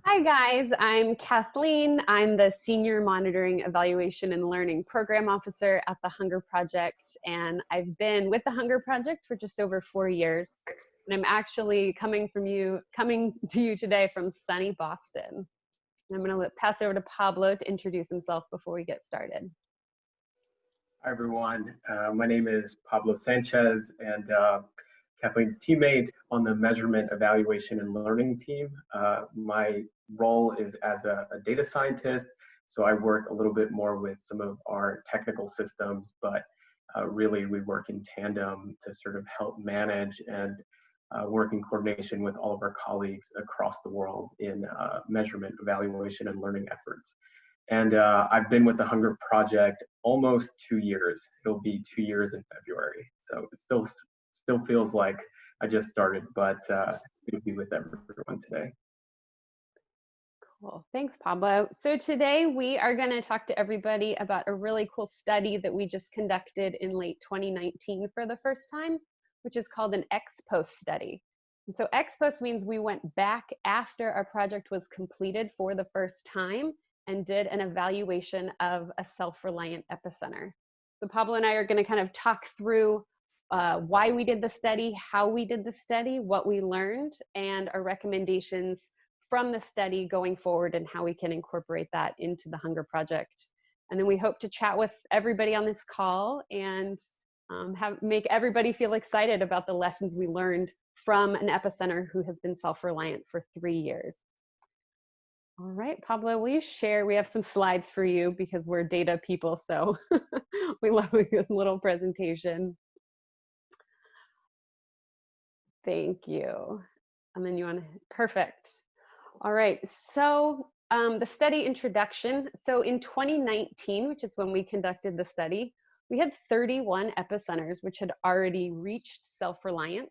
Hi guys, I'm Kathleen. I'm the Senior Monitoring, Evaluation, and Learning Program Officer at the Hunger Project, and I've been with the Hunger Project for just over 4 years. And I'm actually coming to you today from sunny Boston. I'm going to pass over to Pablo to introduce himself before we get started. Hi everyone, my name is Pablo Sanchez, and Kathleen's teammate on the Measurement, Evaluation, and Learning team. My role is as a data scientist, so I work a little bit more with some of our technical systems, but really we work in tandem to sort of help manage and work in coordination with all of our colleagues across the world in measurement, evaluation, and learning efforts. And I've been with the Hunger Project almost 2 years. It'll be 2 years in February, so it still feels like I just started, but good to be with everyone today. Cool, thanks Pablo. So today we are going to talk to everybody about a really cool study that we just conducted in late 2019 for the first time, which is called an ex-post study. And so ex-post means we went back after our project was completed for the first time and did an evaluation of a self-reliant epicenter. So Pablo and I are going to kind of talk through why we did the study, how we did the study, what we learned, and our recommendations from the study going forward and how we can incorporate that into the Hunger Project. And then we hope to chat with everybody on this call and make everybody feel excited about the lessons we learned from an epicenter who has been self-reliant for 3 years. All right, Pablo, will you share? We have some slides for you because we're data people, so we love a good little presentation. Thank you. And then you want to, perfect. All right, so the study introduction. So in 2019, which is when we conducted the study, we had 31 epicenters which had already reached self-reliance.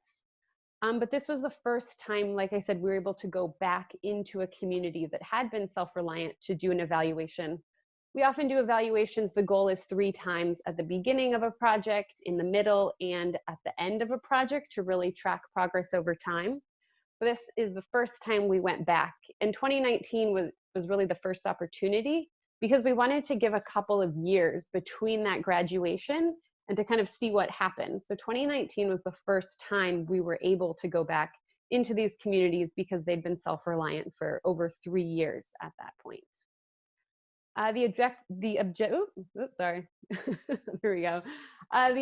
But this was the first time, like I said, we were able to go back into a community that had been self-reliant to do an evaluation. We often do evaluations. The goal is 3 times at the beginning of a project, in the middle, and at the end of a project to really track progress over time. But this is the first time we went back. And 2019 was really the first opportunity because we wanted to give a couple of years between that graduation and to kind of see what happened. So 2019 was the first time we were able to go back into these communities because they'd been self-reliant for over 3 years at that point. The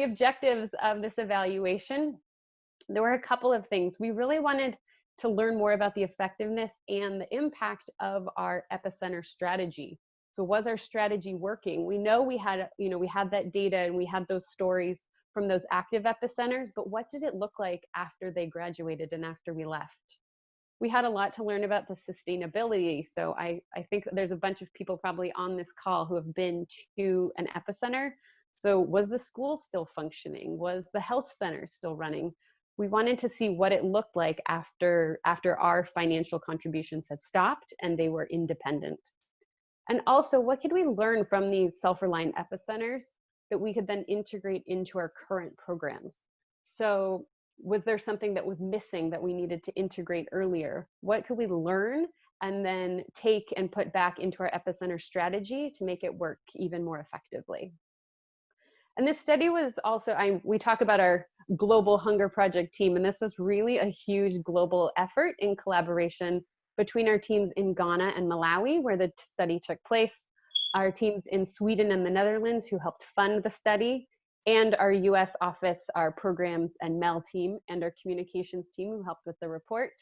objectives of this evaluation, there were a couple of things. We really wanted to learn more about the effectiveness and the impact of our epicenter strategy. So was our strategy working? We know we had that data and we had those stories from those active epicenters, but what did it look like after they graduated and after we left? We had a lot to learn about the sustainability. So I think there's a bunch of people probably on this call who have been to an epicenter. So was the school still functioning? Was the health center still running? We wanted to see what it looked like after our financial contributions had stopped and they were independent. And also, what could we learn from these self-reliant epicenters that we could then integrate into our current programs? So was there something that was missing that we needed to integrate earlier? What could we learn and then take and put back into our epicenter strategy to make it work even more effectively? And this study was also, we talk about our global Hunger Project team, and this was really a huge global effort in collaboration between our teams in Ghana and Malawi, where the study took place, our teams in Sweden and the Netherlands who helped fund the study, and our US office, our programs and MEL team, and our communications team who helped with the report.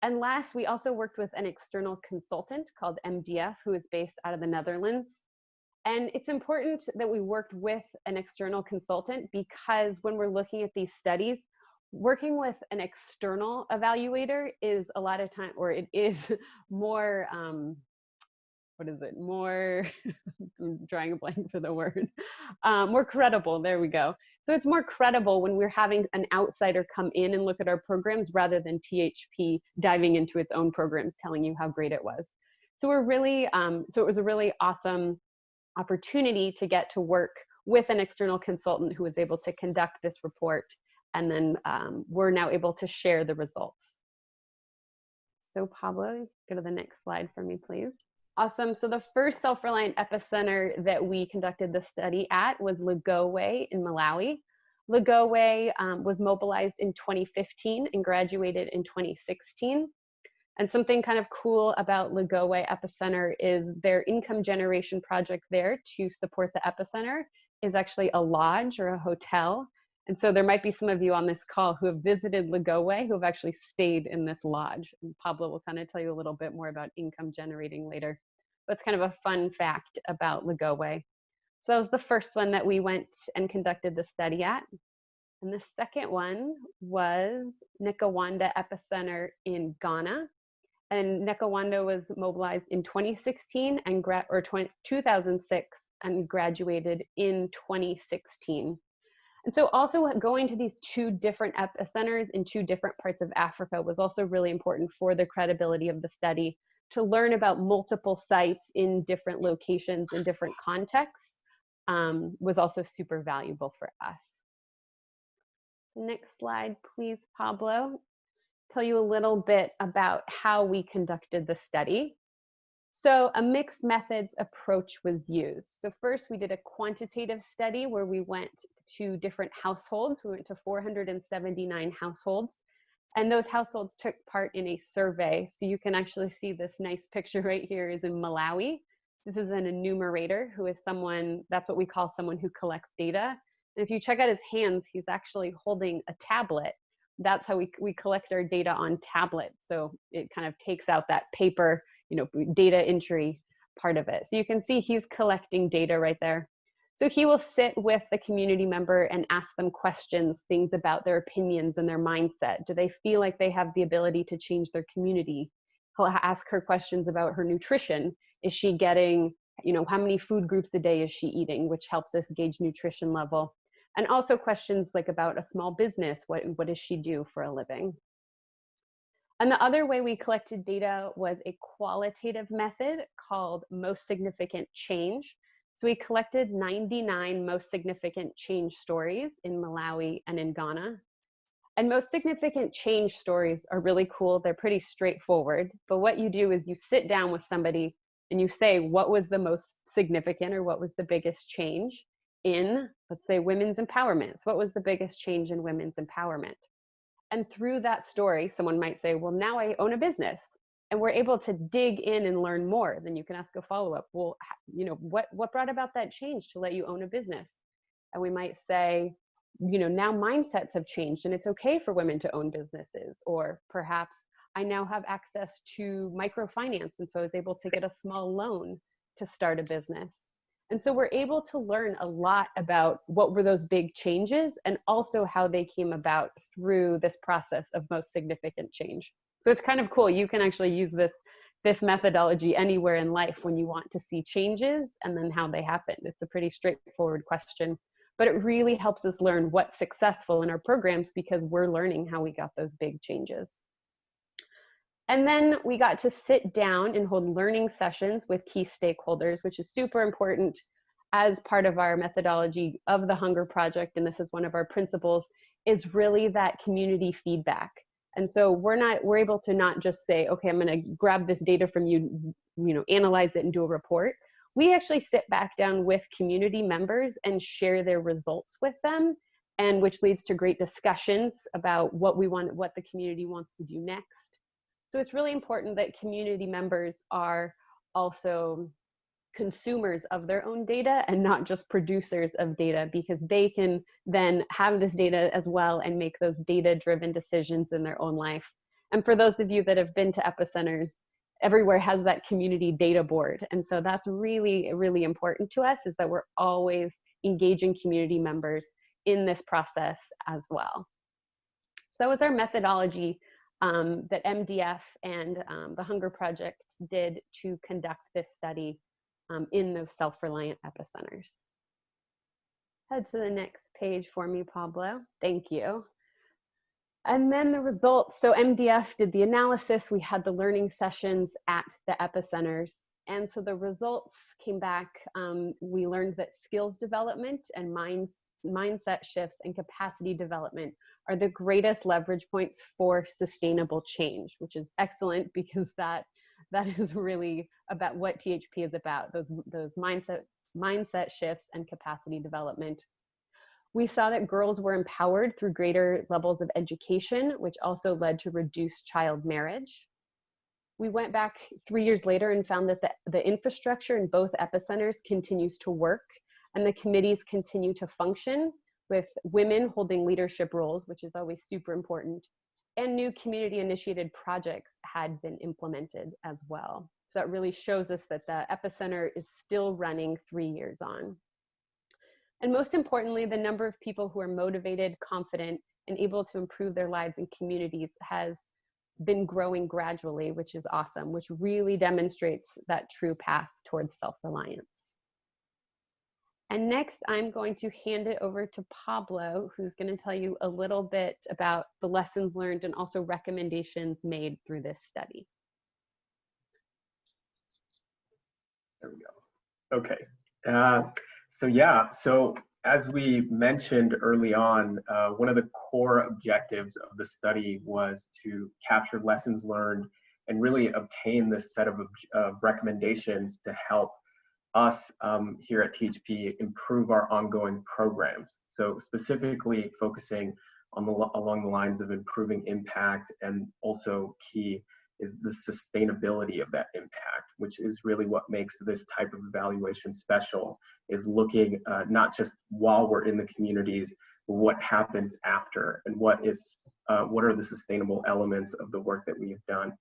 And last, we also worked with an external consultant called MDF, who is based out of the Netherlands. And it's important that we worked with an external consultant because when we're looking at these studies, working with an external evaluator is a lot of time, or it is more, more, I'm drawing a blank for the word, more credible, there we go. So it's more credible when we're having an outsider come in and look at our programs rather than THP diving into its own programs telling you how great it was. So we're really, so it was a really awesome opportunity to get to work with an external consultant who was able to conduct this report, and then we're now able to share the results. So Pablo, go to the next slide for me, please. Awesome. So the first self-reliant epicenter that we conducted the study at was Lilongwe in Malawi. Lilongwe was mobilized in 2015 and graduated in 2016. And something kind of cool about Lilongwe Epicenter is their income generation project there to support the epicenter is actually a lodge or a hotel. And so there might be some of you on this call who have visited Lilongwe who have actually stayed in this lodge. And Pablo will kind of tell you a little bit more about income generating later. That's kind of a fun fact about Lilongwe. So that was the first one that we went and conducted the study at. And the second one was Nikawanda Epicenter in Ghana. And Nikawanda was mobilized in 2016 and 2006 and graduated in 2016. And so also going to these two different epicenters in two different parts of Africa was also really important for the credibility of the study. To learn about multiple sites in different locations in different contexts was also super valuable for us. Next slide, please, Pablo. Tell you a little bit about how we conducted the study. So a mixed methods approach was used. So first we did a quantitative study where we went to different households. We went to 479 households, and those households took part in a survey. So you can actually see this nice picture right here is in Malawi. This is an enumerator who is someone, that's what we call someone who collects data. And if you check out his hands, he's actually holding a tablet. That's how we collect our data on tablets. So it kind of takes out that paper, data entry part of it. So you can see he's collecting data right there. So he will sit with the community member and ask them questions, things about their opinions and their mindset. Do they feel like they have the ability to change their community? He'll ask her questions about her nutrition. Is she getting, how many food groups a day is she eating, which helps us gauge nutrition level. And also questions like about a small business, what does she do for a living? And the other way we collected data was a qualitative method called most significant change. So we collected 99 most significant change stories in Malawi and in Ghana. And most significant change stories are really cool. They're pretty straightforward. But what you do is you sit down with somebody and you say, what was the most significant or what was the biggest change in, let's say, women's empowerment? So what was the biggest change in women's empowerment? And through that story, someone might say, well, now I own a business. And we're able to dig in and learn more. Then you can ask a follow-up. Well, what brought about that change to let you own a business? And we might say, now mindsets have changed and it's okay for women to own businesses. Or perhaps I now have access to microfinance. And so I was able to get a small loan to start a business. And so we're able to learn a lot about what were those big changes and also how they came about through this process of most significant change. So it's kind of cool. You can actually use this methodology anywhere in life when you want to see changes and then how they happen. It's a pretty straightforward question, but it really helps us learn what's successful in our programs because we're learning how we got those big changes. And then we got to sit down and hold learning sessions with key stakeholders, which is super important as part of our methodology of the Hunger Project. And this is one of our principles, is really that community feedback. And so we're able to not just say, okay, I'm going to grab this data from you, analyze it and do a report. We actually sit back down with community members and share their results with them, and which leads to great discussions about what the community wants to do next. So it's really important that community members are also consumers of their own data and not just producers of data, because they can then have this data as well and make those data-driven decisions in their own life. And for those of you that have been to Epicenters, everywhere has that community data board. And so that's really, really important to us, is that we're always engaging community members in this process as well. So that was our methodology that MDF and the Hunger Project did to conduct this study in those self-reliant epicenters. Head to the next page for me, Pablo. Thank you. And then the results. So MDF did the analysis. We had the learning sessions at the epicenters. And so the results came back. We learned that skills development and mindset shifts and capacity development are the greatest leverage points for sustainable change, which is excellent because that is really about what THP is about, those mindset shifts and capacity development. We saw that girls were empowered through greater levels of education, which also led to reduced child marriage. We went back 3 years later and found that the infrastructure in both epicenters continues to work, and the committees continue to function with women holding leadership roles, which is always super important, and new community-initiated projects had been implemented as well. So that really shows us that the epicenter is still running 3 years on. And most importantly, the number of people who are motivated, confident, and able to improve their lives and communities has been growing gradually, which is awesome, which really demonstrates that true path towards self-reliance. And next, I'm going to hand it over to Pablo, who's going to tell you a little bit about the lessons learned and also recommendations made through this study. There we go. Okay. So as we mentioned early on, one of the core objectives of the study was to capture lessons learned and really obtain this set of recommendations to help us here at THP improve our ongoing programs. So specifically focusing on along the lines of improving impact, and also key is the sustainability of that impact, which is really what makes this type of evaluation special, is looking not just while we're in the communities, but what happens after, and what are the sustainable elements of the work that we have done.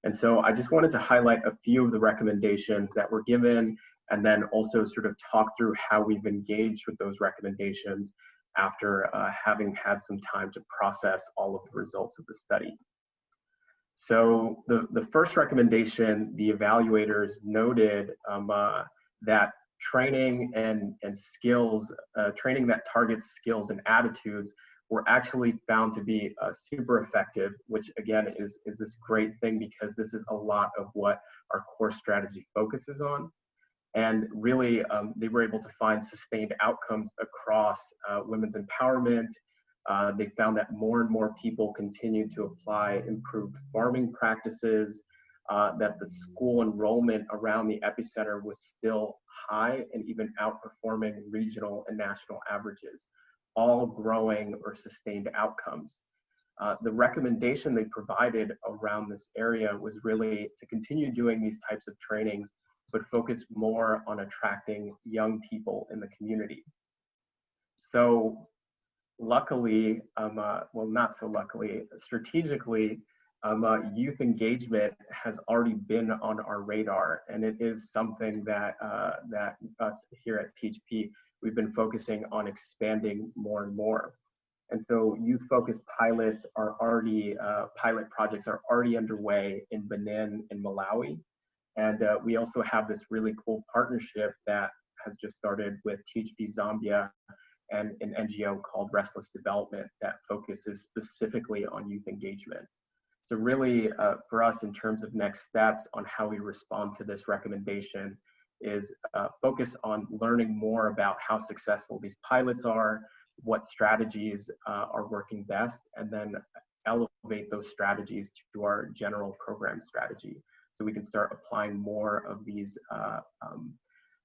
And so I just wanted to highlight a few of the recommendations that were given, and then also sort of talk through how we've engaged with those recommendations after having had some time to process all of the results of the study. So the first recommendation, the evaluators noted that training and skills, training that targets skills and attitudes were actually found to be super effective, which again is this great thing, because this is a lot of what our core strategy focuses on. And really, they were able to find sustained outcomes across women's empowerment. They found that more and more people continued to apply improved farming practices, that the school enrollment around the epicenter was still high and even outperforming regional and national averages, all growing or sustained outcomes. The recommendation they provided around this area was really to continue doing these types of trainings, but focus more on attracting young people in the community. So luckily, well, not so luckily, strategically, youth engagement has already been on our radar, and it is something that that us here at THP, we've been focusing on expanding more and more. And so youth-focused pilots are already, pilot projects are already underway in Benin and Malawi. And we also have this really cool partnership that has just started with THP Zambia and an NGO called Restless Development that focuses specifically on youth engagement. So really, for us, in terms of next steps on how we respond to this recommendation, is focus on learning more about how successful these pilots are, what strategies are working best, and then elevate those strategies to our general program strategy, so we can start applying more of these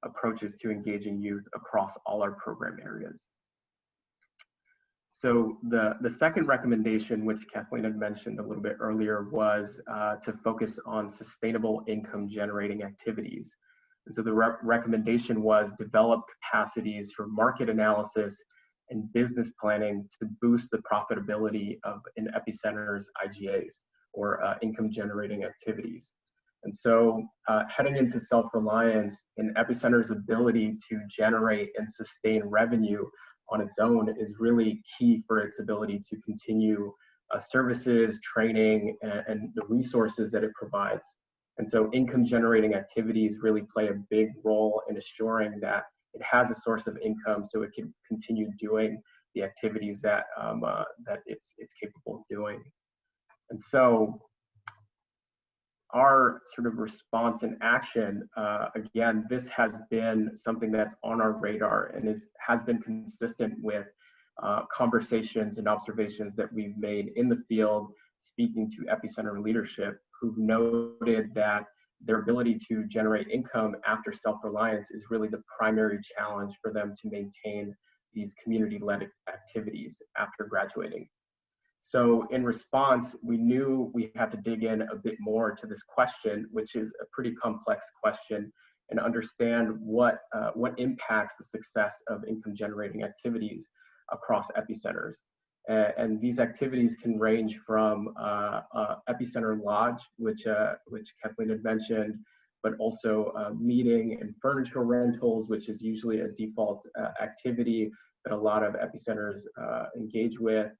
approaches to engaging youth across all our program areas. So the second recommendation, which Kathleen had mentioned a little bit earlier, was to focus on sustainable income generating activities. And so the recommendation was develop capacities for market analysis and business planning to boost the profitability of an epicenter's IGAs, or income generating activities. And so heading into self-reliance, an epicenter's ability to generate and sustain revenue on its own is really key for its ability to continue services, training, and the resources that it provides. And so income generating activities really play a big role in assuring that it has a source of income so it can continue doing the activities that, that it's capable of doing. And so our sort of response and action, again, this has been something that's on our radar and has been consistent with conversations and observations that we've made in the field, speaking to Epicenter leadership, who've noted that their ability to generate income after self-reliance is really the primary challenge for them to maintain these community-led activities after graduating. So in response, we knew we had to dig in a bit more to this question, which is a pretty complex question, and understand what impacts the success of income-generating activities across epicenters. And these activities can range from Epicenter Lodge, which Kathleen had mentioned, but also meeting and furniture rentals, which is usually a default activity that a lot of epicenters engage with,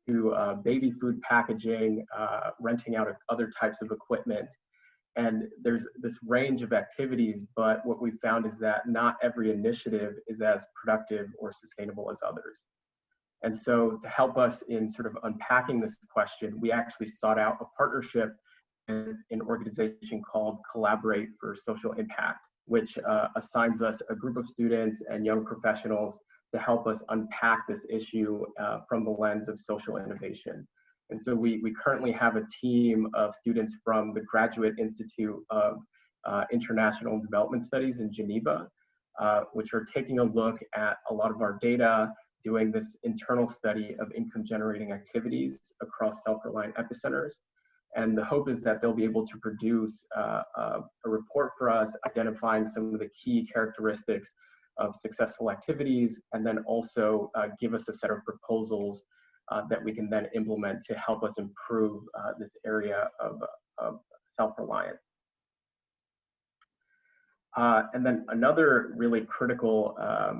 to baby food packaging, renting out other types of equipment. And there's this range of activities, but what we found is that not every initiative is as productive or sustainable as others. And so to help us in sort of unpacking this question, we actually sought out a partnership with an organization called Collaborate for Social Impact, which assigns us a group of students and young professionals to help us unpack this issue from the lens of social innovation. And so we currently have a team of students from the Graduate Institute of International Development Studies in Geneva, which are taking a look at a lot of our data, doing this internal study of income generating activities across self-reliant epicenters. And the hope is that they'll be able to produce a report for us identifying some of the key characteristics of successful activities, and then also give us a set of proposals that we can then implement to help us improve this area of self-reliance. And then another really critical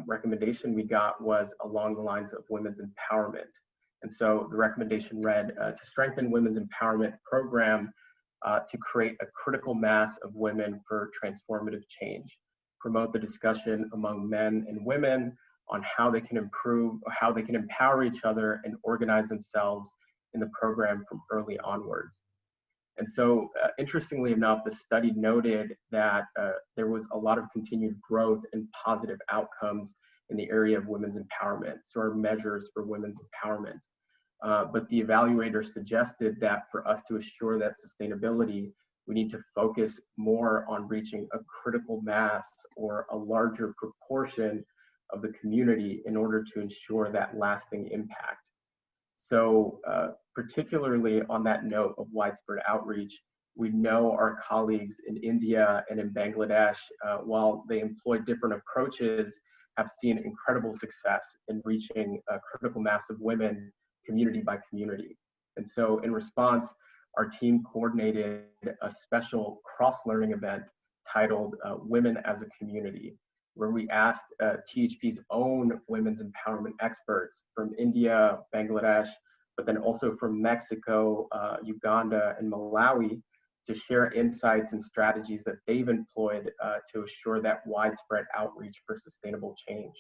recommendation we got was along the lines of women's empowerment. And so the recommendation read, to strengthen women's empowerment program to create a critical mass of women for transformative change, promote the discussion among men and women on how they can improve, or how they can empower each other and organize themselves in the program from early onwards. And so, interestingly enough, the study noted that there was a lot of continued growth and positive outcomes in the area of women's empowerment, so our measures for women's empowerment. But the evaluator suggested that for us to assure that sustainability, we need to focus more on reaching a critical mass or a larger proportion of the community in order to ensure that lasting impact. So particularly on that note of widespread outreach, we know our colleagues in India and in Bangladesh, while they employ different approaches, have seen incredible success in reaching a critical mass of women community by community. And so in response, our team coordinated a special cross-learning event titled Women as a Community, where we asked THP's own women's empowerment experts from India, Bangladesh, but then also from Mexico, Uganda, and Malawi to share insights and strategies that they've employed to assure that widespread outreach for sustainable change.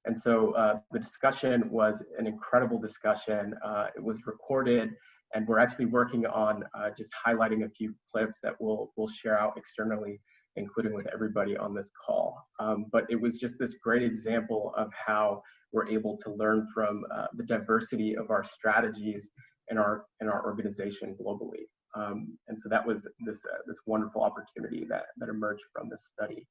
And so the discussion was an incredible discussion. It was recorded, and we're actually working on just highlighting a few clips that we'll share out externally, including with everybody on this call. But it was just this great example of how we're able to learn from the diversity of our strategies in our organization globally. And so that was this wonderful opportunity that emerged from this study.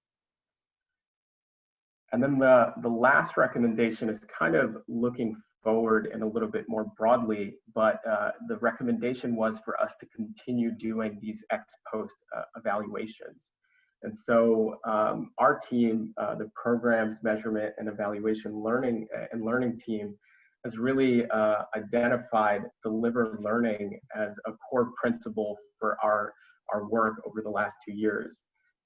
And then the last recommendation is kind of looking forward and a little bit more broadly, but the recommendation was for us to continue doing these ex post evaluations. And so our team, the Programs, Measurement, and Evaluation Learning team, has really identified deliver learning as a core principle for our work over the last 2 years.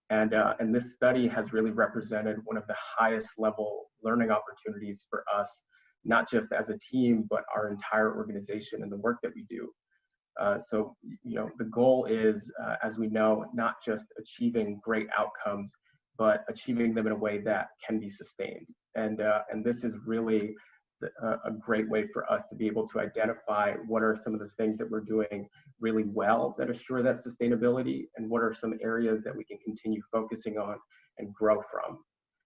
And this study has really represented one of the highest level learning opportunities for us, not just as a team, but our entire organization and the work that we do. So, you know, the goal is, as we know, not just achieving great outcomes, but achieving them in a way that can be sustained. And this is really a great way for us to be able to identify what are some of the things that we're doing really well that assure that sustainability, and what are some areas that we can continue focusing on and grow from.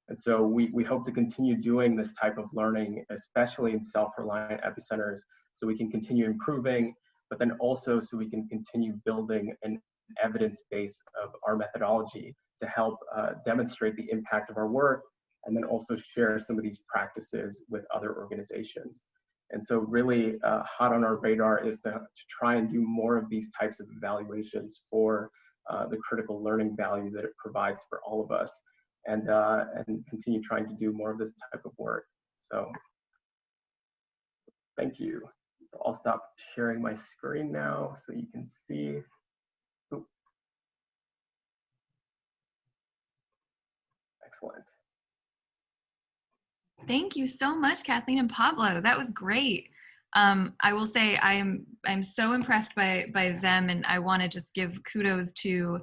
And so we hope to continue doing this type of learning, especially in self-reliant epicenters, so we can continue improving, but then also so we can continue building an evidence base of our methodology to help demonstrate the impact of our work, and then also share some of these practices with other organizations. And so really hot on our radar is to try and do more of these types of evaluations for the critical learning value that it provides for all of us, and continue trying to do more of this type of work. So thank you. So I'll stop sharing my screen now so you can see. Ooh. Excellent. Thank you so much, Kathleen and Pablo. That was great. I will say I'm so impressed by them, and I want to just give kudos to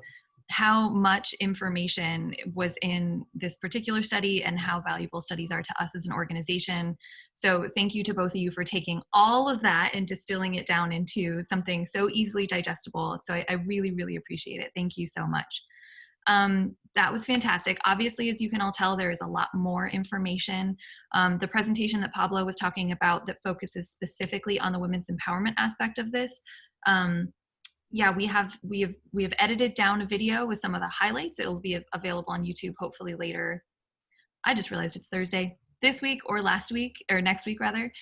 how much information was in this particular study and how valuable studies are to us as an organization. So thank you to both of you for taking all of that and distilling it down into something so easily digestible. So I really, really appreciate it. Thank you so much. That was fantastic. Obviously, as you can all tell, there is a lot more information. The presentation that Pablo was talking about that focuses specifically on the women's empowerment aspect of this. Yeah, we have edited down a video with some of the highlights. It will be available on YouTube hopefully later. I just realized it's Thursday. This week or last week, or next week rather.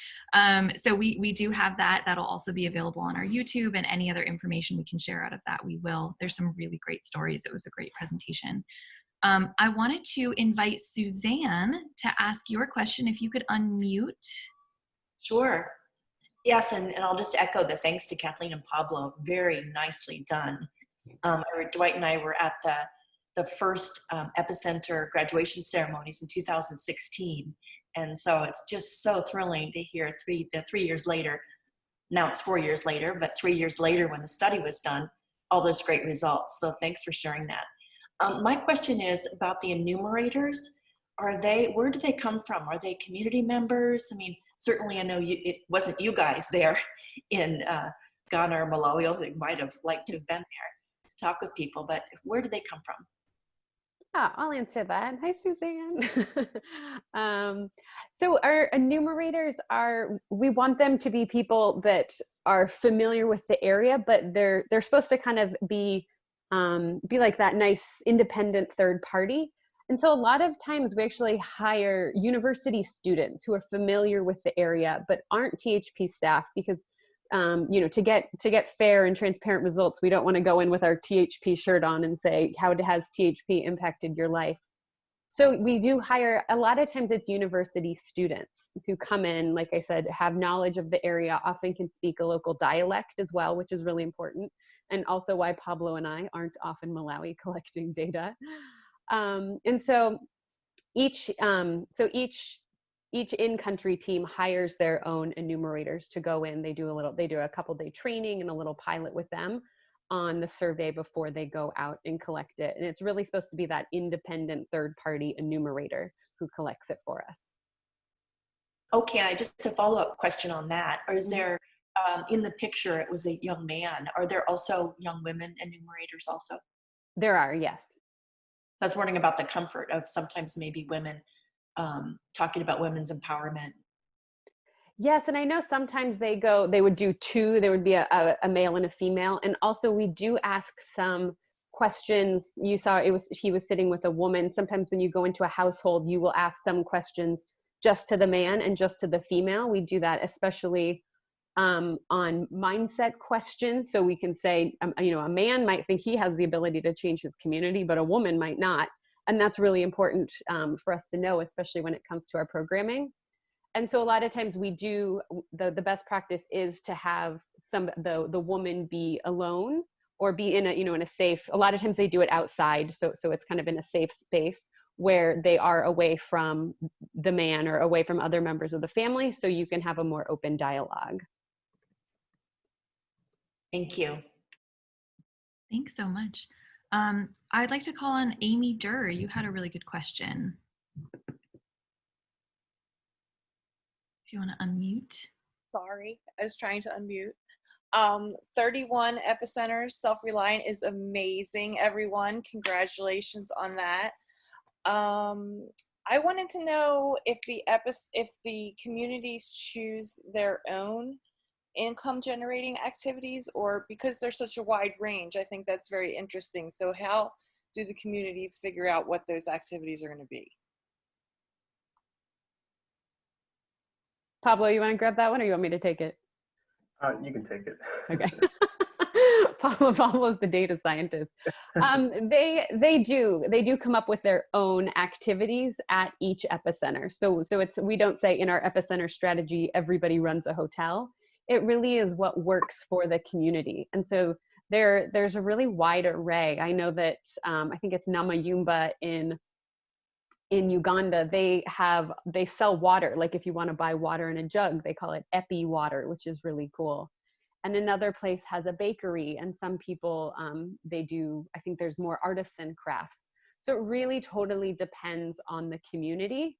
So we do have that. That'll also be available on our YouTube, and any other information we can share out of that, we will. There's some really great stories. It was a great presentation. I wanted to invite Suzanne to ask your question, if you could unmute. Sure. Yes, and I'll just echo the thanks to Kathleen and Pablo. Very nicely done. Dwight and I were at the first Epicenter graduation ceremonies in 2016. And so it's just so thrilling to hear 3 years later, now it's 4 years later, but 3 years later when the study was done, all those great results. So thanks for sharing that. My question is about the enumerators. Where do they come from? Are they community members? I mean, certainly I know it wasn't you guys there in Ghana or Malawi, although you might have liked to have been there to talk with people, but where do they come from? Yeah, I'll answer that. Hi, Suzanne. So our enumerators we want them to be people that are familiar with the area, but they're supposed to kind of be like that nice independent third party. And so a lot of times we actually hire university students who are familiar with the area, but aren't THP staff, because to get fair and transparent results, we don't want to go in with our THP shirt on and say, how has THP impacted your life? So we do hire, a lot of times it's university students who come in, like I said, have knowledge of the area, often can speak a local dialect as well, which is really important. And also why Pablo and I aren't off in Malawi collecting data. And so each in-country team hires their own enumerators to go in. They do a couple-day training and a little pilot with them on the survey before they go out and collect it. And it's really supposed to be that independent third-party enumerator who collects it for us. Okay, just a follow-up question on that. Or is there, in the picture, it was a young man. Are there also young women enumerators also? There are, yes. I was wondering about the comfort of sometimes maybe women talking about women's empowerment. Yes, and I know sometimes they would do two, there would be a male and a female. And also we do ask some questions. You saw he was sitting with a woman. Sometimes when you go into a household, you will ask some questions just to the man and just to the female. We do that especially on mindset questions. So we can say, a man might think he has the ability to change his community, but a woman might not. And that's really important for us to know, especially when it comes to our programming. And so a lot of times we do, the best practice is to have the woman be alone or be in a safe, a lot of times they do it outside. So it's kind of in a safe space where they are away from the man or away from other members of the family. So you can have a more open dialogue. Thank you. Thanks so much. I'd like to call on Amy Durr. You had a really good question. If you want to unmute. Sorry, I was trying to unmute. 31 Epicenters, Self-reliant is amazing, everyone. Congratulations on that. I wanted to know if the communities choose their own income generating activities, or because there's such a wide range. I think that's very interesting. So how do the communities figure out what those activities are going to be? Pablo, you want to grab that one, or you want me to take it? You can take it. Okay. Pablo's the data scientist. They do come up with their own activities at each epicenter. So we don't say in our epicenter strategy everybody runs a hotel. It really is what works for the community. And so there's a really wide array. I know that I think it's Namayumba in Uganda, they sell water. Like if you want to buy water in a jug, they call it Epi water, which is really cool. And another place has a bakery, and some people, they do, I think there's more artisan crafts. So it really totally depends on the community.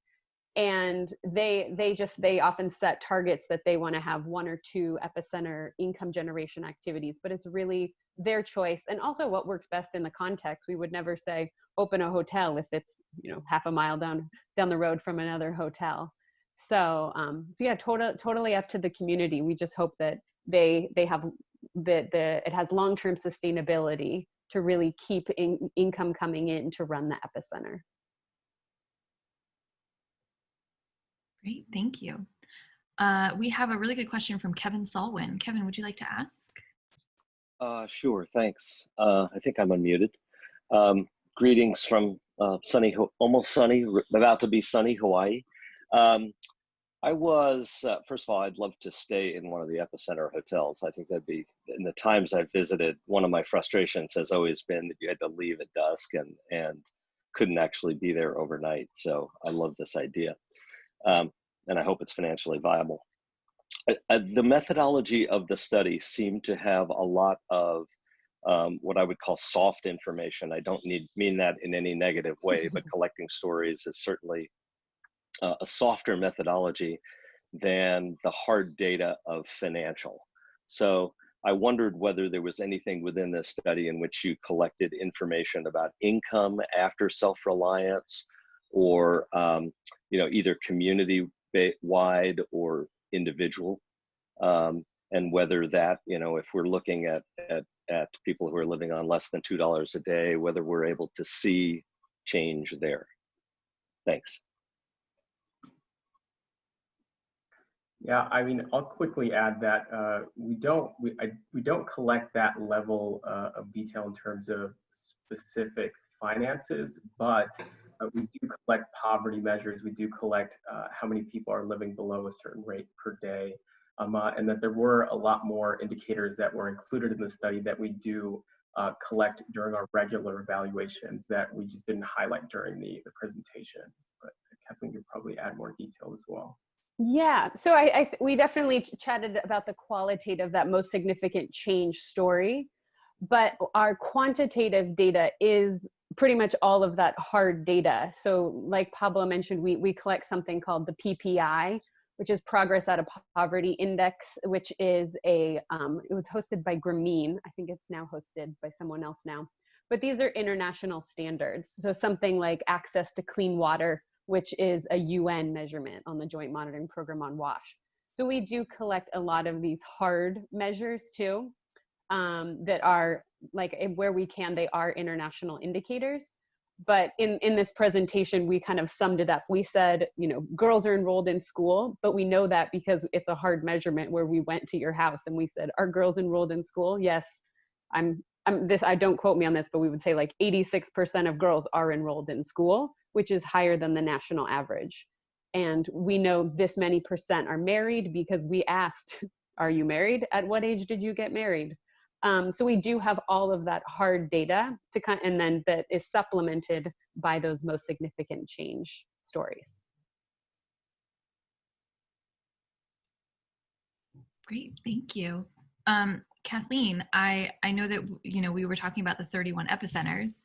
And they often set targets that they want to have 1 or 2 epicenter income generation activities, but it's really their choice. And also what works best in the context. We would never say open a hotel if it's, half a mile down the road from another hotel. So yeah, totally up to the community. We just hope that they have it has long-term sustainability to really keep income coming in to run the epicenter. Great, thank you. We have a really good question from Kevin Salwin. Kevin, would you like to ask? Sure, thanks. I think I'm unmuted. Greetings from sunny, almost sunny, about to be sunny Hawaii. I was, first of all, I'd love to stay in one of the epicenter hotels. I think that'd be, in the times I've visited, one of my frustrations has always been that you had to leave at dusk and couldn't actually be there overnight. So I love this idea. And I hope it's financially viable. The methodology of the study seemed to have a lot of what I would call soft information. I don't mean that in any negative way, but collecting stories is certainly a softer methodology than the hard data of financial. So I wondered whether there was anything within this study in which you collected information about income after self-reliance, or either community-wide or individual, and whether that, if we're looking at people who are living on less than $2 a day, whether we're able to see change there. Thanks. Yeah, I mean, I'll quickly add that we don't collect that level of detail in terms of specific finances, but we do collect poverty measures. We do collect how many people are living below a certain rate per day, and that there were a lot more indicators that were included in the study that we do collect during our regular evaluations that we just didn't highlight during the presentation. But Kathleen could probably add more detail as well. Yeah, so we definitely chatted about the qualitative, that most significant change story, but our quantitative data is pretty much all of that hard data. So like Pablo mentioned, we collect something called the PPI, which is Progress Out of Poverty Index, which is it was hosted by Grameen. I think it's now hosted by someone else now. But these are international standards. So something like access to clean water, which is a UN measurement on the Joint Monitoring Program on WASH. So we do collect a lot of these hard measures too, that are like, where we can, they are international indicators. But in this presentation, we kind of summed it up. We said, girls are enrolled in school, but we know that because it's a hard measurement where we went to your house and we said, are girls enrolled in school? Yes, I don't quote me on this, but we would say like 86% of girls are enrolled in school, which is higher than the national average. And we know this many percent are married because we asked, are you married? At what age did you get married? So we do have all of that hard data and then that is supplemented by those most significant change stories. Great, thank you. Kathleen, I know that we were talking about the 31 epicenters,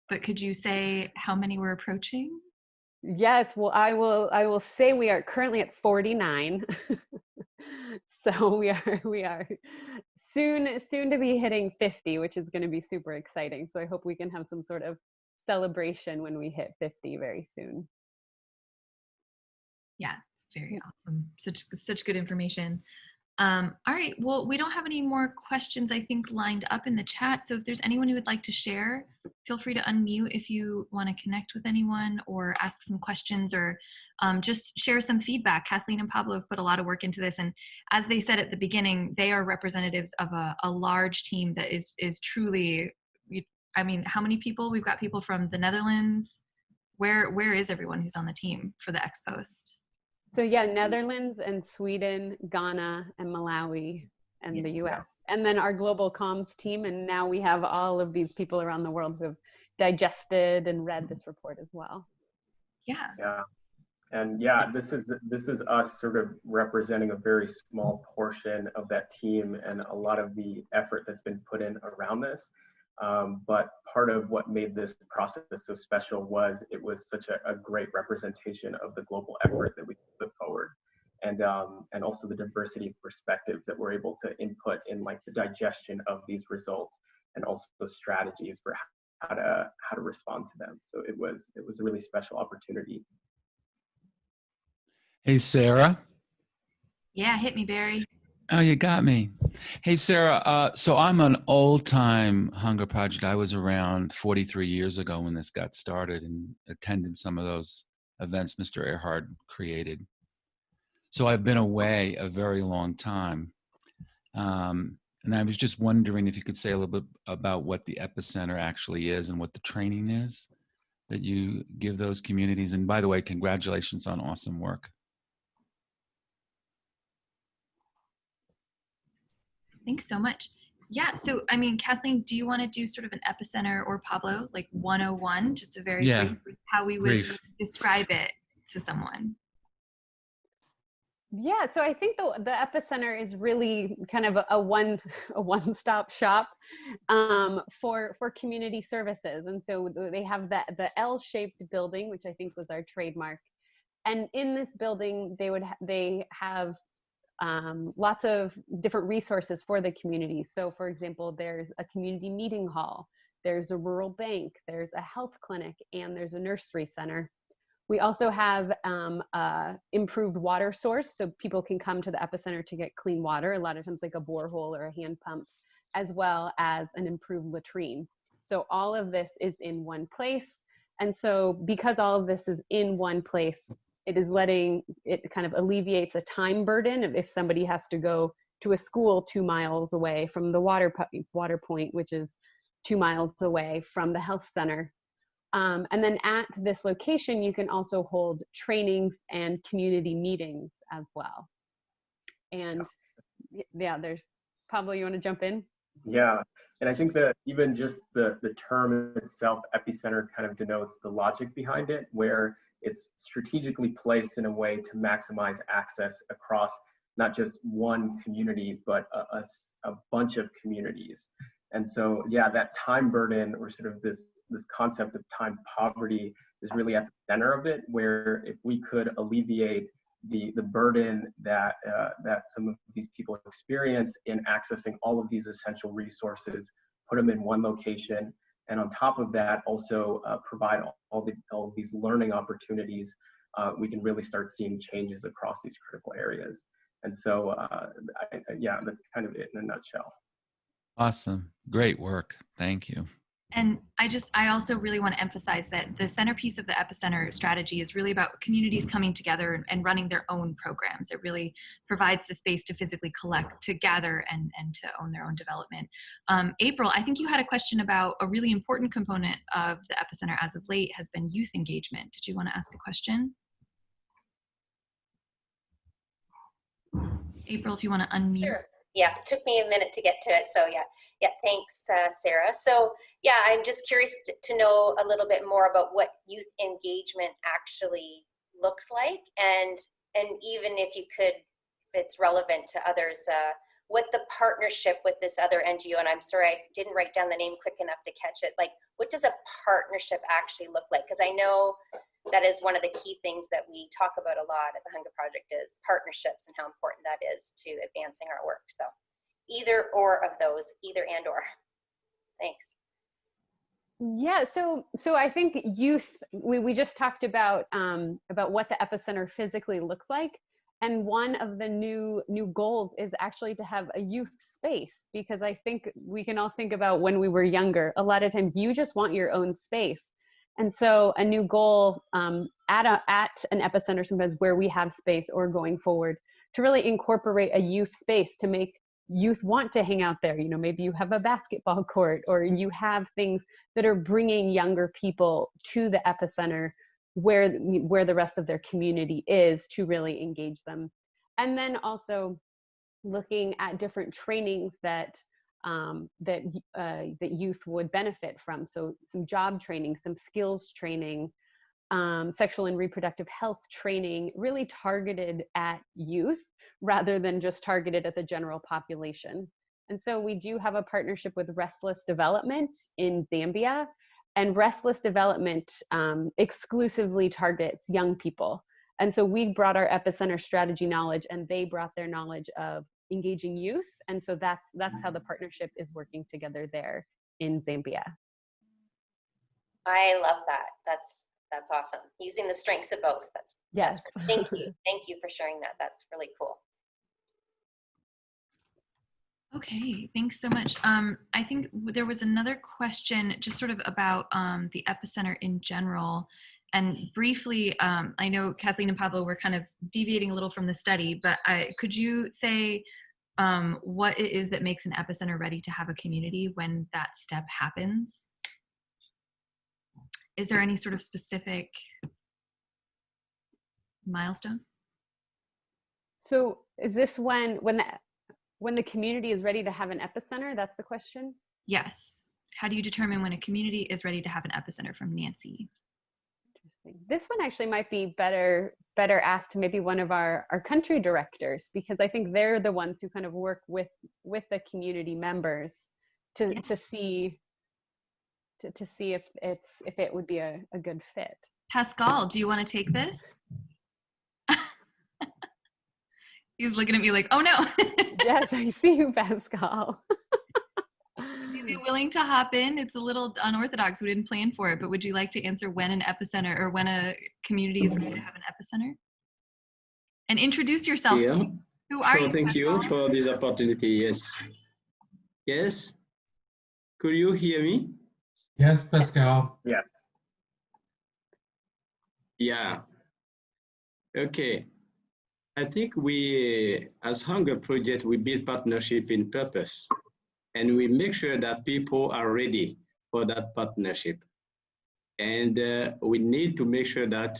but could you say how many we're approaching? Yes, well, I will say we are currently at 49. So we are soon to be hitting 50, which is going to be super exciting. So I hope we can have some sort of celebration when we hit 50 very soon. Yeah, it's very awesome. Such good information. All right. Well, we don't have any more questions, I think, lined up in the chat. So if there's anyone who would like to share, feel free to unmute if you want to connect with anyone or ask some questions or just share some feedback. Kathleen and Pablo have put a lot of work into this. And as they said at the beginning, they are representatives of a large team that is truly, I mean, how many people? We've got people from the Netherlands. Where is everyone who's on the team for the X Post? So yeah, Netherlands and Sweden, Ghana, and Malawi, and the US. And then our global comms team. And now we have all of these people around the world who have digested and read this report as well. Yeah. Yeah. And yeah, this is us sort of representing a very small portion of that team and a lot of the effort that's been put in around this. But part of what made this process so special was it was such a great representation of the global effort that we put forward, and also the diversity of perspectives that we're able to input in like the digestion of these results and also the strategies for how to respond to them. So it was a really special opportunity. Hey, Sarah. Yeah, hit me, Barry. Oh, you got me. Hey, Sarah. So I'm an old-time hunger project. I was around 43 years ago when this got started and attended some of those events Mr. Earhart created. So I've been away a very long time. And I was just wondering if you could say a little bit about what the Epicenter actually is and what the training is that you give those communities. And by the way, congratulations on awesome work. Thanks so much. Yeah, so I mean, Kathleen, do you want to do sort of an Epicenter or Pablo, like 101, just a very brief, how we would describe it to someone? Yeah, so I think the Epicenter is really kind of a one-stop shop for community services. And so they have the L-shaped building, which I think was our trademark. And in this building, they have lots of different resources for the community. So for example, there's a community meeting hall, there's a rural bank, there's a health clinic, and there's a nursery center. We also have improved water source, so people can come to the Epicenter to get clean water, a lot of times like a borehole or a hand pump, as well as an improved latrine. So all of this is in one place. And so because all of this is in one place, it kind of alleviates a time burden if somebody has to go to a school 2 miles away from the water point, which is 2 miles away from the health center. And then at this location, you can also hold trainings and community meetings as well. And yeah, there's Pablo, you want to jump in? Yeah, and I think that even just the term itself, Epicenter, kind of denotes the logic behind it, where it's strategically placed in a way to maximize access across not just one community, but a bunch of communities. And so, yeah, that time burden, or sort of this concept of time poverty, is really at the center of it, where if we could alleviate the burden that some of these people experience in accessing all of these essential resources, put them in one location, and on top of that, also provide all of these learning opportunities, we can really start seeing changes across these critical areas. And so, yeah, that's kind of it in a nutshell. Awesome. Great work. Thank you. And I also really want to emphasize that the centerpiece of the Epicenter strategy is really about communities coming together and running their own programs. It really provides the space to physically collect, to gather, and to own their own development. April, I think you had a question about a really important component of the Epicenter as of late has been youth engagement. Did you want to ask a question? April, if you want to unmute. Sure. Yeah, it took me a minute to get to it. So yeah, thanks, Sarah. So yeah, I'm just curious to know a little bit more about what youth engagement actually looks like, and even if you could, if it's relevant to others, what the partnership with this other NGO, and I'm sorry I didn't write down the name quick enough to catch it, like what does a partnership actually look like? Because I know that is one of the key things that we talk about a lot at the Hunger Project is partnerships and how important that is to advancing our work. So either or of those, either and or. Thanks. Yeah, so I think youth. We just talked about what the epicenter physically looks like, and one of the new goals is actually to have a youth space, because I think we can all think about when we were younger. A lot of times, you just want your own space, and so a new goal at an epicenter, sometimes where we have space, or going forward, to really incorporate a youth space to make youth want to hang out there. You know, maybe you have a basketball court, or you have things that are bringing younger people to the epicenter where the rest of their community is, to really engage them. And then also looking at different trainings that that youth would benefit from. So some job training, some skills training, sexual and reproductive health training, really targeted at youth rather than just targeted at the general population. And so we do have a partnership with Restless Development in Zambia, and Restless Development exclusively targets young people. And so we brought our epicenter strategy knowledge, and they brought their knowledge of engaging youth. And so that's how the partnership is working together there in Zambia. I love that. That's awesome. Using the strengths of both. Yes. Thank you. Thank you for sharing that. That's really cool. Okay, thanks so much. I think there was another question just sort of about the epicenter in general. And briefly, I know Kathleen and Pablo were kind of deviating a little from the study, but could you say what it is that makes an epicenter ready to have a community when that step happens? Is there any sort of specific milestone? So is this when the community is ready to have an epicenter? That's the question? Yes. How do you determine when a community is ready to have an epicenter, from Nancy? Interesting. This one actually might be better asked to maybe one of our country directors, because I think they're the ones who kind of work with the community members to see if it would be a good fit. Pascal, do you want to take this? He's looking at me like, oh no. Yes, I see you, Pascal. Would you be willing to hop in? It's a little unorthodox. We didn't plan for it, but would you like to answer when an epicenter, or when a community is ready to have an epicenter? And introduce yourself. Yeah. Who are you? Thank you for this opportunity. Yes. Yes. Could you hear me? Yes, Pascal. Yeah. Yeah. Okay. I think we, as Hunger Project, we build partnership in purpose, and we make sure that people are ready for that partnership. And we need to make sure that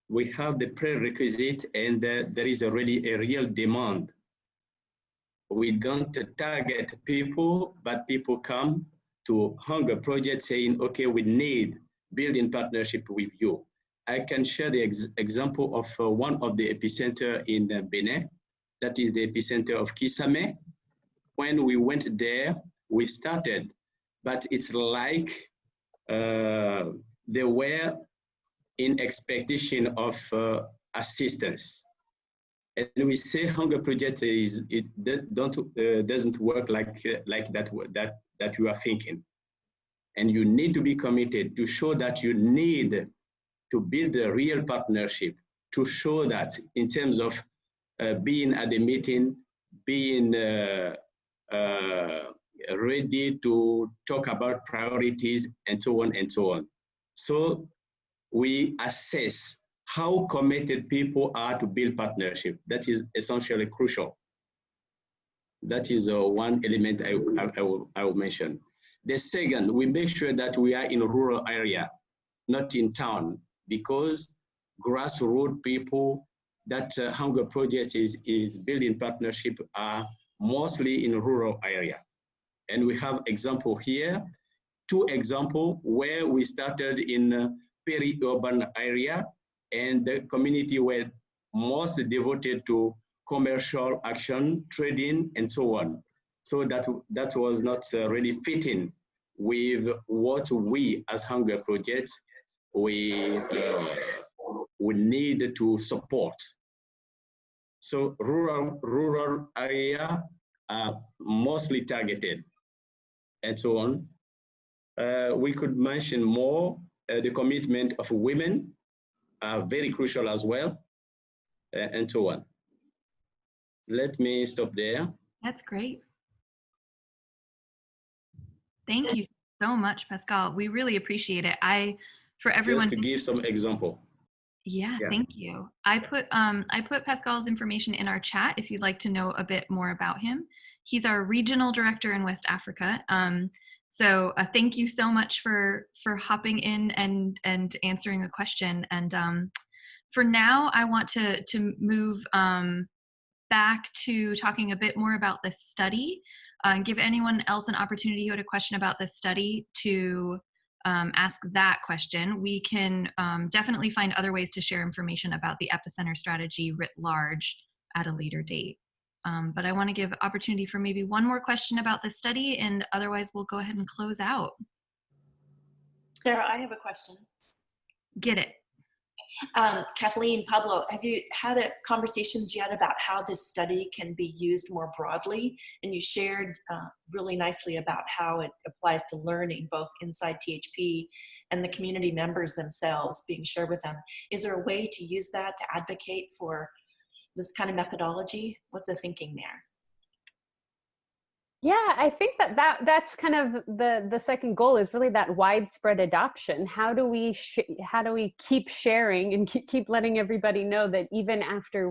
we have the prerequisite, and there is already a real demand. We don't target people, but people come to Hunger Project saying, okay, we need building partnership with you. I can share the example of one of the epicenter in Benin. That is the epicenter of Kisame. When we went there, we started, but it's like they were in expectation of assistance. And we say Hunger Project doesn't work like that you are thinking. And you need to be committed to show that you need to build a real partnership, to show that in terms of being at the meeting, being ready to talk about priorities, and so on and so on. So we assess how committed people are to build partnership. That is essentially crucial. That is one element I will mention. The second, we make sure that we are in a rural area, not in town, because grassroots people that Hunger Project is building partnership are mostly in rural area. And we have example here, 2 examples where we started in peri-urban area, and the community were most devoted to commercial action, trading, and so on. So that was not really fitting with what we as Hunger Project we need to support. So rural area are mostly targeted. and so on. We could mention more. The commitment of women are very crucial as well, and so on. Let me stop there. That's great. Thank you so much, Pascal. We really appreciate it. For everyone Just to give some example. Yeah, thank you. I put Pascal's information in our chat if you'd like to know a bit more about him. He's our regional director in West Africa. So thank you so much for hopping in and answering a question. And for now, I want to move back to talking a bit more about this study and give anyone else an opportunity who had a question about this study to ask that question. We can definitely find other ways to share information about the Epicenter strategy writ large at a later date. But I want to give opportunity for maybe one more question about the study, and otherwise we'll go ahead and close out. Sarah, I have a question. Get it. Kathleen, Pablo, have you had conversations yet about how this study can be used more broadly? And you shared really nicely about how it applies to learning, both inside THP and the community members themselves being shared with them. Is there a way to use that to advocate for this kind of methodology? What's the thinking there? Yeah, I think that's kind of the second goal, is really that widespread adoption. How do we keep sharing and keep letting everybody know that even after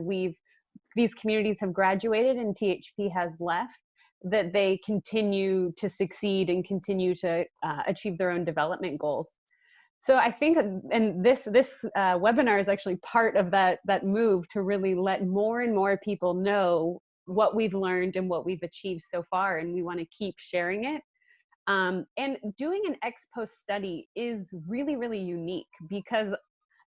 these communities have graduated and THP has left, that they continue to succeed and continue to achieve their own development goals. So I think, and this webinar is actually part of that move to really let more and more people know what we've learned and what we've achieved so far, and we want to keep sharing it. And doing an ex post study is really, really unique because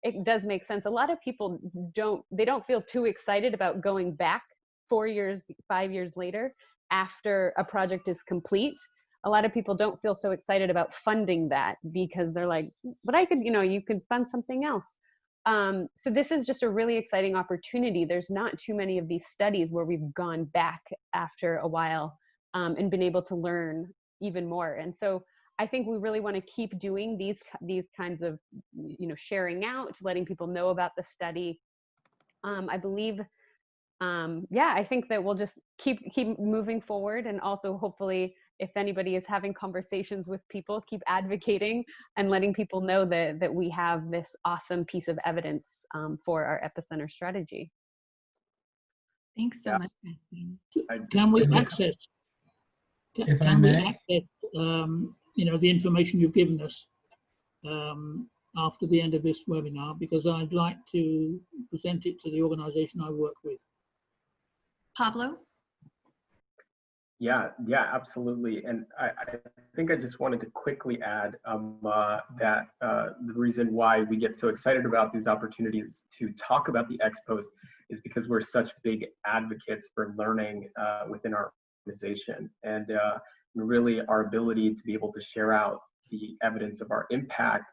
it does make sense. A lot of people don't feel too excited about going back 4 years, 5 years later after a project is complete. A lot of people don't feel so excited about funding that because they're like, but I could, you could fund something else. So this is just a really exciting opportunity. There's not too many of these studies where we've gone back after a while and been able to learn even more. And so I think we really want to keep doing these kinds of, sharing out, letting people know about the study. I believe, I think that we'll just keep moving forward, and also hopefully, if anybody is having conversations with people, keep advocating and letting people know that we have this awesome piece of evidence for our Epicenter strategy. Thanks so much, Kathleen. Can we access? Can we access? The information you've given us after the end of this webinar, because I'd like to present it to the organisation I work with. Pablo? Yeah, absolutely. And I think I just wanted to quickly add that the reason why we get so excited about these opportunities to talk about the ex post is because we're such big advocates for learning within our organization. And really our ability to be able to share out the evidence of our impact,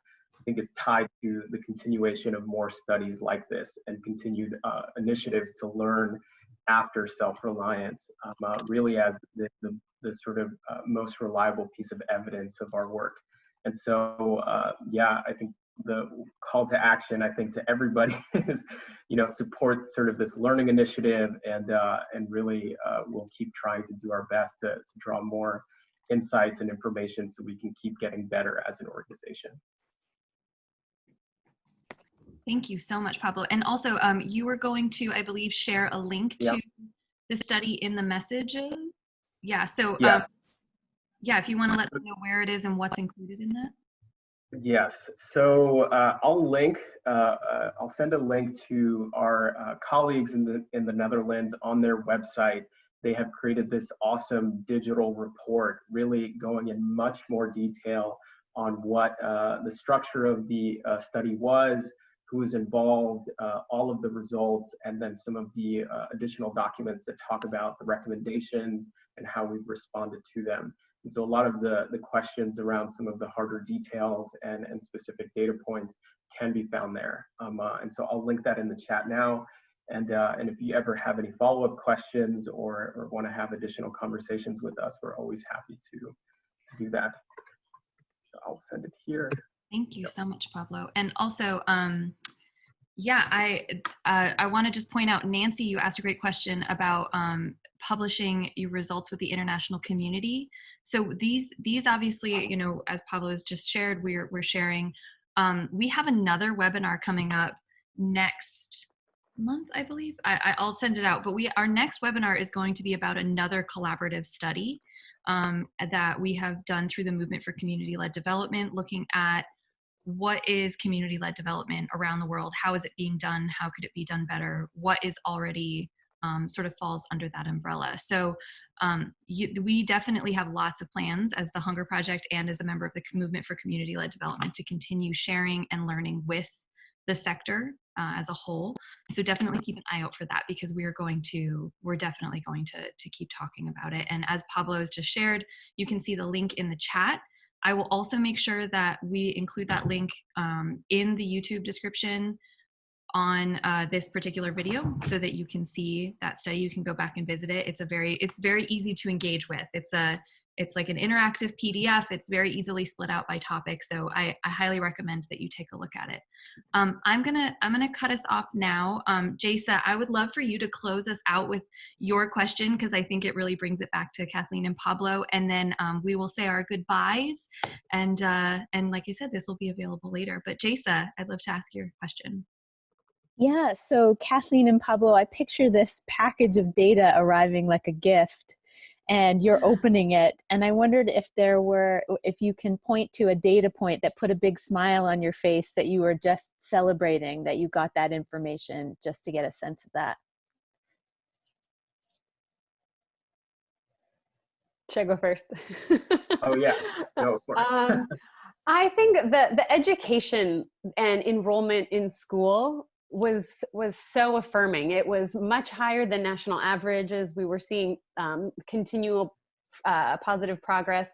I think, is tied to the continuation of more studies like this and continued initiatives to learn after self-reliance, really as the sort of most reliable piece of evidence of our work. And so, I think the call to action, I think, to everybody is, support sort of this learning initiative, and really we'll keep trying to do our best to draw more insights and information so we can keep getting better as an organization. Thank you so much, Pablo. And also, you were going to, I believe, share a link to the study in the messages. Yeah, so yes. If you want to let them know where it is and what's included in that. Yes, so I'll send a link to our colleagues in the Netherlands on their website. They have created this awesome digital report, really going in much more detail on what the structure of the study was, who was involved, all of the results, and then some of the additional documents that talk about the recommendations and how we've responded to them. And so a lot of the questions around some of the harder details and specific data points can be found there. And so I'll link that in the chat now. And if you ever have any follow-up questions or want to have additional conversations with us, we're always happy to do that. So I'll send it here. Thank you so much, Pablo. And also, yeah, I want to just point out, Nancy, you asked a great question about publishing your results with the international community. So these obviously, you know, as Pablo has just shared, we're sharing. We have another webinar coming up next month, I believe. I'll send it out. But our next webinar is going to be about another collaborative study that we have done through the Movement for Community-Led Development, looking at what is community-led development around the world? How is it being done? How could it be done better? What is already sort of falls under that umbrella? So we definitely have lots of plans as the Hunger Project and as a member of the Movement for Community-Led Development to continue sharing and learning with the sector as a whole. So definitely keep an eye out for that, because we're definitely going to keep talking about it. And as Pablo has just shared, you can see the link in the chat. I will also make sure that we include that link in the YouTube description on this particular video, so that you can see that study. You can go back and visit it. It's very easy to engage with. It's like an interactive PDF. It's very easily split out by topic. So I highly recommend that you take a look at it. I'm gonna cut us off now. Jasa, I would love for you to close us out with your question, because I think it really brings it back to Kathleen and Pablo, and then we will say our goodbyes. And like you said, this will be available later. But Jasa, I'd love to ask your question. Yeah, so Kathleen and Pablo, I picture this package of data arriving like a gift, and you're opening it. And I wondered if you can point to a data point that put a big smile on your face, that you were just celebrating that you got that information, just to get a sense of that. Should I go first? Oh yeah, go for it. I think that the education and enrollment in school was so affirming. It was much higher than national averages. We were seeing continual positive progress.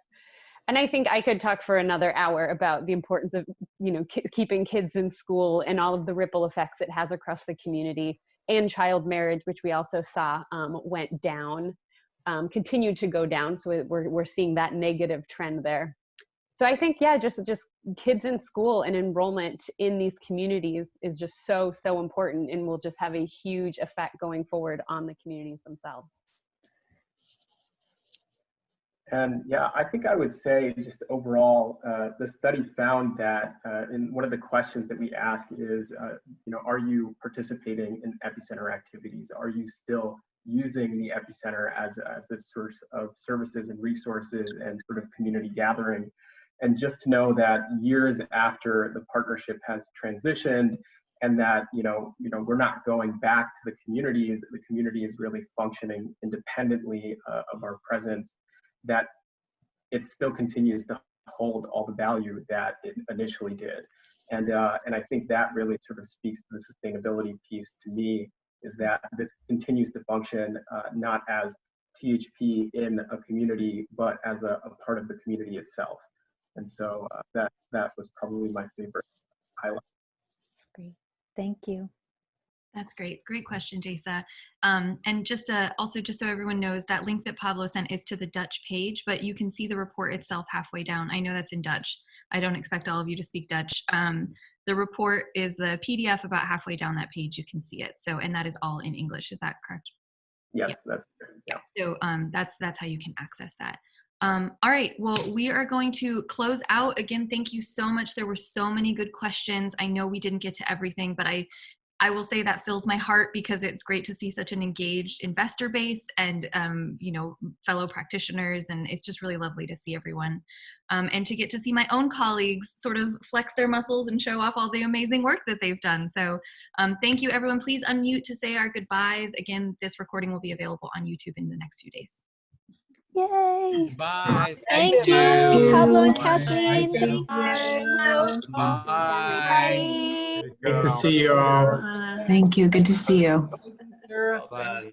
And I think I could talk for another hour about the importance of, you know, keeping kids in school and all of the ripple effects it has across the community, and child marriage, which we also saw went down, continued to go down. So we're seeing that negative trend there. So I think, yeah, just kids in school and enrollment in these communities is just so important, and will just have a huge effect going forward on the communities themselves. And yeah, I think I would say just overall, the study found that in one of the questions that we asked is, you know, are you participating in epicenter activities? Are you still using the epicenter as a source of services and resources and sort of community gathering? And just to know that years after the partnership has transitioned, and that you know we're not going back to the community is really functioning independently of our presence, that it still continues to hold all the value that it initially did. And I think that really sort of speaks to the sustainability piece to me, is that this continues to function not as THP in a community, but as a part of the community itself. And so that was probably my favorite highlight. That's great. Thank you. That's great. Great question, Jasa. And just also, just so everyone knows, that link that Pablo sent is to the Dutch page, but you can see the report itself halfway down. I know that's in Dutch. I don't expect all of you to speak Dutch. The report is the PDF about halfway down that page. You can see it. So, and that is all in English. Is that correct? Yes, yeah. That's good. Yeah. So that's how you can access that. All right, well, we are going to close out. Again, thank you so much. There were so many good questions. I know we didn't get to everything, but I will say that fills my heart, because it's great to see such an engaged investor base and, you know, fellow practitioners. And it's just really lovely to see everyone and to get to see my own colleagues sort of flex their muscles and show off all the amazing work that they've done. So thank you, everyone. Please unmute to say our goodbyes. Again, this recording will be available on YouTube in the next few days. Yay! Bye. Thank you, Pablo and Kathleen. Thank you. Bye. Bye. Good to see you all. Thank you. Good to see you. Bye.